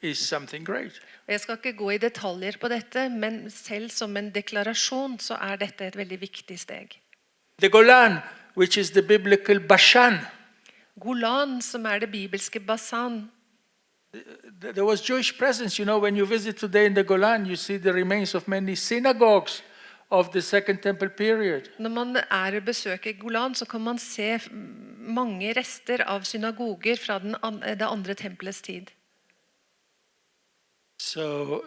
is something great. Og jeg skal ikke gå i detaljer på dette, men selv som en deklarasjon så er dette et veldig viktig steg. The Golan, which is the biblical Bashan. Golan, som er det bibelske Basan. There was Jewish presence. You know, when you visit today in the Golan, you see the remains of many synagogues of the Second Temple period. Når man er og besøker Golan, så kan man se mange rester av synagoger fra det andre tempelets tid. So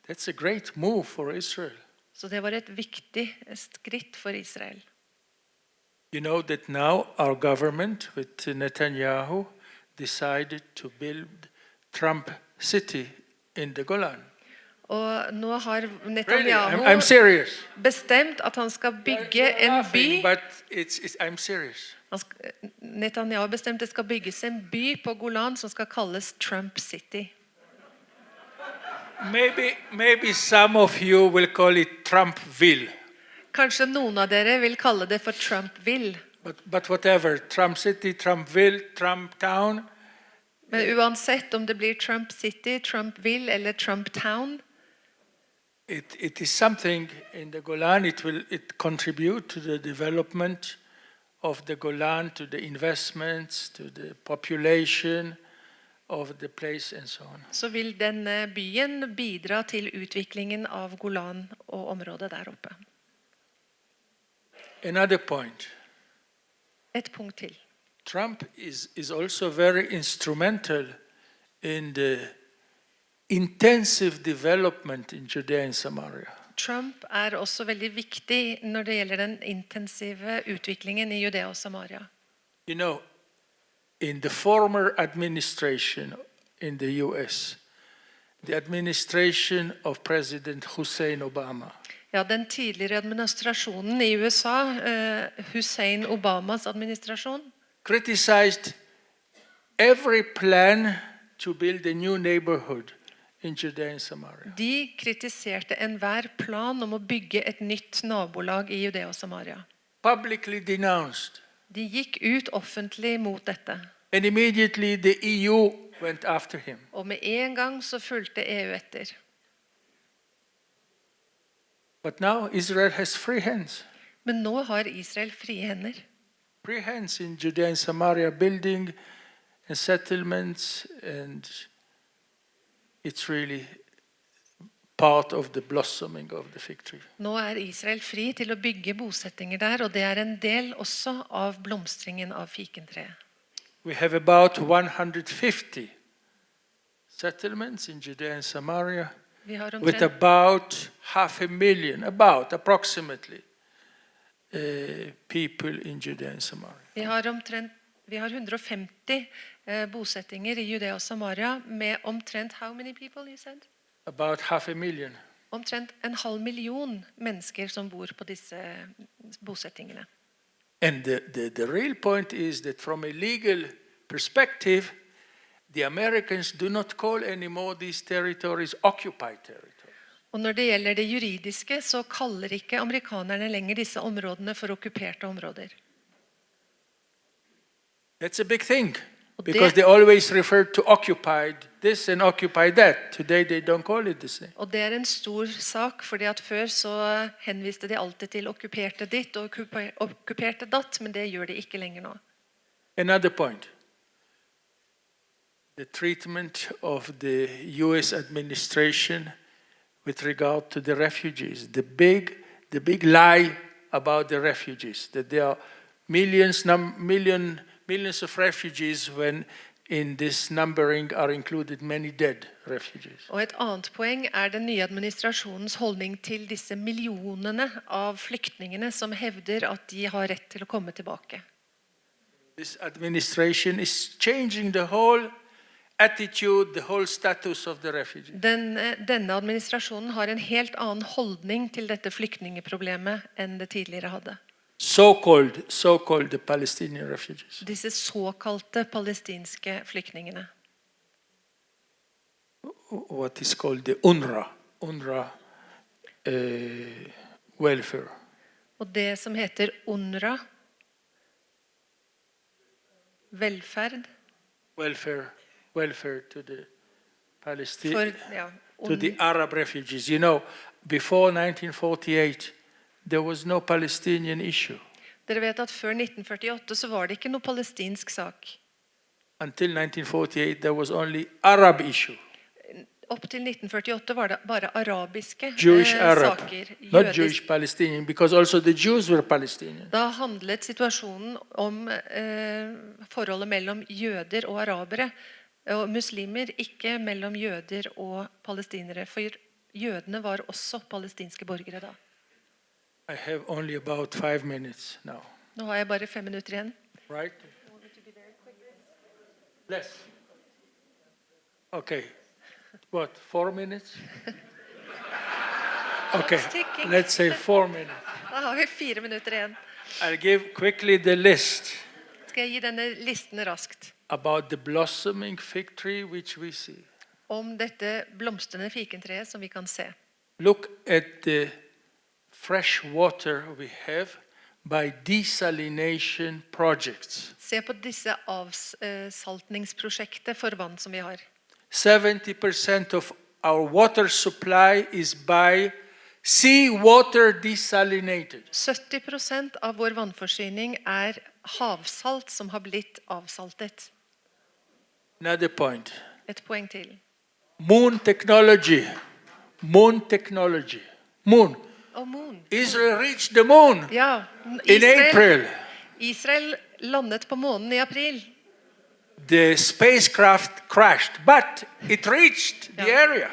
that's a great move for Israel. Så det var et viktig skritt for Israel. You know that now our government with Netanyahu decided to build Trump City in the Golan. Og nå har Really, Netanyahu I'm serious. bestemt at han skal bygge en by. But I'm serious. Netanyahu har bestemt at det skal bygges en by på Golan som skal kalles Trump City. Maybe some of you will call it Trumpville. Kanskje noen av dere vil kalle det for Trumpville. But whatever, Trump City, Trumpville, Trump Town. Men uansett om det blir Trump City, Trumpville eller Trump Town, it is something in the Golan. It contribute to the development of the Golan, to the investments, to the population of the place and so on. så vil denne byen bidra til utviklingen av Golan og området der oppe. Another point. Et punkt til. Trump is also very instrumental in the intensive development in Judea and Samaria. Trump er også veldig viktig når det gjelder den intensive utviklingen i Judea og Samaria. You know, in the former administration in the US, the administration of President Hussein Obama, Ja, den tidligere administrasjonen i USA, Hussein Obamas administrasjon, criticized every plan to build a new neighborhood in Judea and Samaria. de kritiserte enhver plan om å bygge et nytt nabolag i Judea og Samaria. Publicly denounced. De gikk ut offentlig mot dette. And immediately the EU went after him. Og med en gang så fulgte EU etter. But now Israel has free hands. Men nå har Israel frie hender. Free hands in Judea and Samaria, building and settlements, and it's really part of the blossoming of the fig tree. Nå er Israel fri til å bygge bosettinger der, og det er en del også av blomstringen av fikentreet. We have about 150 settlements in Judea and Samaria, Vi har with omtrent, about 500,000, approximately, people in Judea and Samaria. vi har 150 bosettinger i Judea og Samaria med omtrent how many people you said? About 500,000. Omtrent 500,000 mennesker som bor på disse bosettingene. And the real point is that from a legal perspective, the Americans do not call anymore these territories occupied territories. Og når det gjelder det juridiske, så kaller ikke amerikanerne lenger disse områdene for okkuperte områder. That's a big thing, because they always referred to occupied this and occupied that. Today they don't call it the same. Og det er en stor sak, fordi at før så henviste de alltid til okkuperte ditt og okkuperte datt, men det gjør de ikke lenger nå. Another point. The treatment of the US administration with regard to the refugees. The big lie about the refugees, that there are millions of refugees, when in this numbering are included many dead refugees. Og et annet poeng er den nye administrasjonens holdning til disse millionene av flyktningene som hevder at de har rett til å komme tilbake. This administration is changing the whole attitude, the whole status of the refugees. Denne administrasjonen har en helt annen holdning til dette flyktningeproblemet enn det tidligere hadde. So-called the Palestinian refugees. Disse såkalte palestinske flyktningene. What is called the UNRWA welfare. Og det som heter UNRWA, velferd, welfare to the for, the Arab refugees. You know, before 1948, there was no Palestinian issue. Dere vet at før 1948 så var det ikke noe palestinsk sak. Until 1948, there was only Arab issue. Opp til 1948 var det bare arabiske Jewish Arab, saker. not Jewish Palestinian, because also the Jews were Palestinian. Da handlet situasjonen om forholdet mellom jøder og arabere og muslimer, ikke mellom jøder og palestinere. For jødene var også palestinske borgere da. I have only about 5 minutes now, Nå har jeg bare 5 minutter igjen. right? Less. Okay. What, 4 minutes? Okay, ticking. let's say 4 minutes. Da har vi 4 minutter igjen. I'll give quickly the list Skal jeg gi denne listen raskt about the blossoming fig tree which we see. om dette blomstrende fikentreet som vi kan se. Look at the fresh water we have by desalination projects. Se på disse avsaltningsprosjektet for vann som vi har. 70% of our water supply is by seawater desalinated. 70% av vår vannforsyning er havsalt som har blitt avsaltet. Another point. Et poeng til. Moon technology. Moon technology. Moon. Og moon. Israel reached the moon Ja, in April. Israel landet på månen i april. The spacecraft crashed, but it reached the Yeah. area.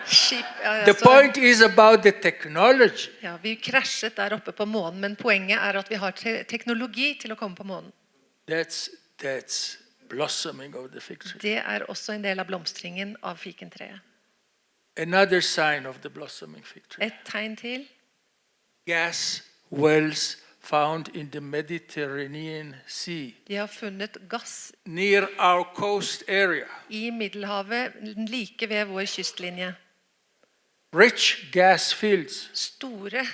Skip, The point is about the technology. ja, vi krasjet der oppe på månen, men poenget er at vi har teknologi til å komme på månen. That's blossoming of the fig tree. Det er også en del av blomstringen av fikentreet. Another sign of the blossoming fig tree. Et tegn til. Gas wells found in the Mediterranean Sea De har funnet gass near our coast area. i Middelhavet like ved vår kystlinje. Rich gas fields. Store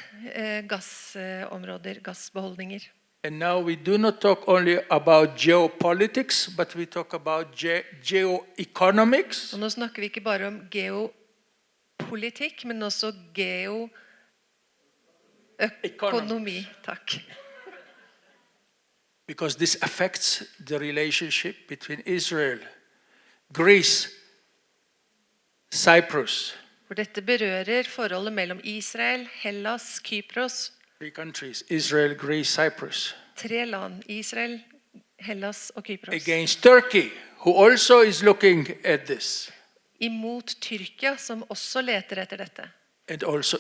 gassområder, gassbeholdninger. And now we do not talk only about geopolitics, but we talk about geoeconomics. Og nå snakker vi ikke bare om geopolitikk, men også geoøkonomi. Takk. Because this affects the relationship between Israel, Greece, Cyprus. For dette berører forholdet mellom Israel, Hellas, Kypros. 3 countries, Israel, Greece, Cyprus. 3 land, Israel, Hellas og Kypros. Against Turkey, who also is looking at this. Imot Tyrkia, som også leter etter dette. And also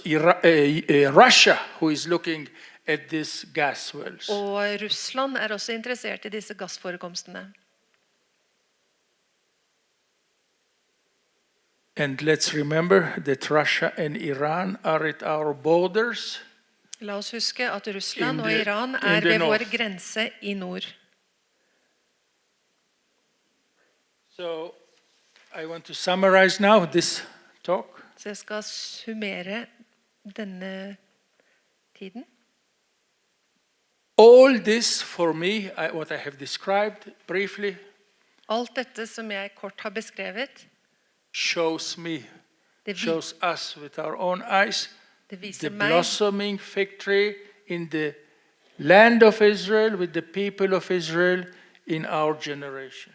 Russia, who is looking at these gas wells. Og Russland er også interessert i disse gassforekomstene. And let's remember that Russia and Iran are at our borders. La oss huske at Russland og In the- Iran in er the ved north. vår grense i nord. So I want to summarize now this talk. Så jeg skal summere denne tiden. All this for me, what I have described briefly, Alt dette som jeg kort har beskrevet, shows me, det, shows us with our own eyes, det viser the meg blossoming fig tree in the land of Israel with the people of Israel in our generation.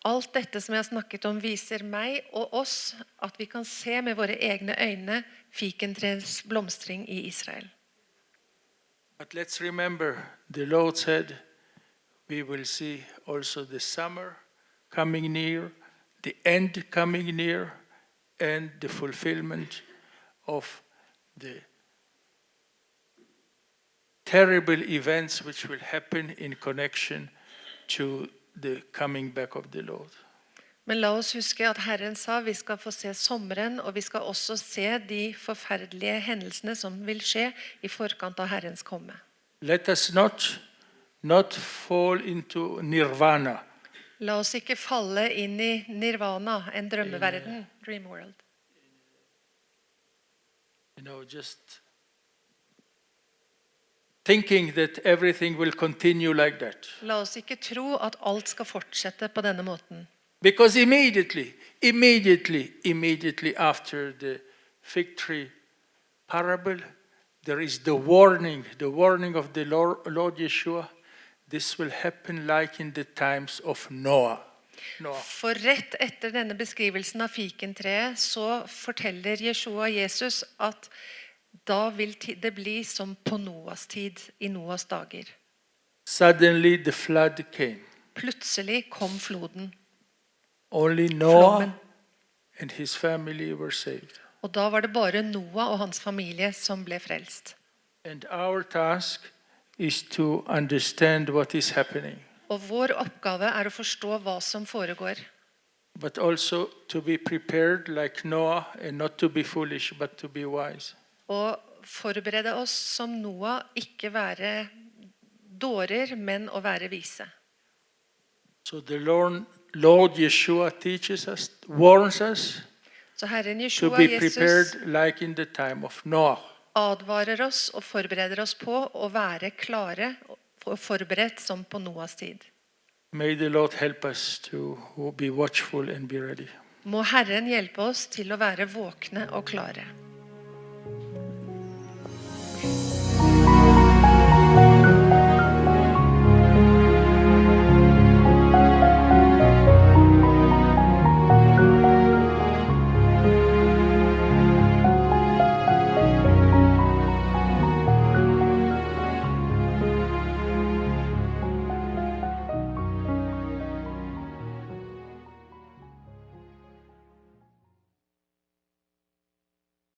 alt dette som jeg har snakket om, viser meg og oss at vi kan se med våre egne øyne fikentrets blomstring i Israel. But let's remember, the Lord said, we will see also the summer coming near, the end coming near, and the fulfillment of the terrible events which will happen in connection to the coming back of the Lord. Men la oss huske at Herren sa vi skal få se sommeren, og vi skal også se de forferdelige hendelsene som vil skje i forkant av Herrens komme. Let us not fall into nirvana. La oss ikke falle inn i nirvana, en drømmeverden, dream world. Just thinking that everything will continue like that. La oss ikke tro at alt skal fortsette på denne måten. Because immediately after the fig tree parable, there is the warning of the Lord Yeshua. This will happen like in the times of Noah. For rett etter denne beskrivelsen av fikentreet, så forteller Jeshua Jesus at da vil det bli som på Noas tid, i Noas dager. Suddenly the flood came. Plutselig kom floden. Only Noah and his family were saved. Og da var det bare Noah og hans familie som ble frelst. And our task is to understand what is happening, Og vår oppgave er å forstå hva som foregår. but also to be prepared like Noah and not to be foolish, but to be wise. Og forberede oss som Noah, ikke være dårer, men å være vise. So the Lord Yeshua teaches us, warns us Så Herren to Jeshua, be Jesus, prepared like in the time of Noah. advarer oss og forbereder oss på å være klare og forberedt som på Noahs tid. May the Lord help us to be watchful and be ready. Må Herren hjelpe oss til å være våkne og klare.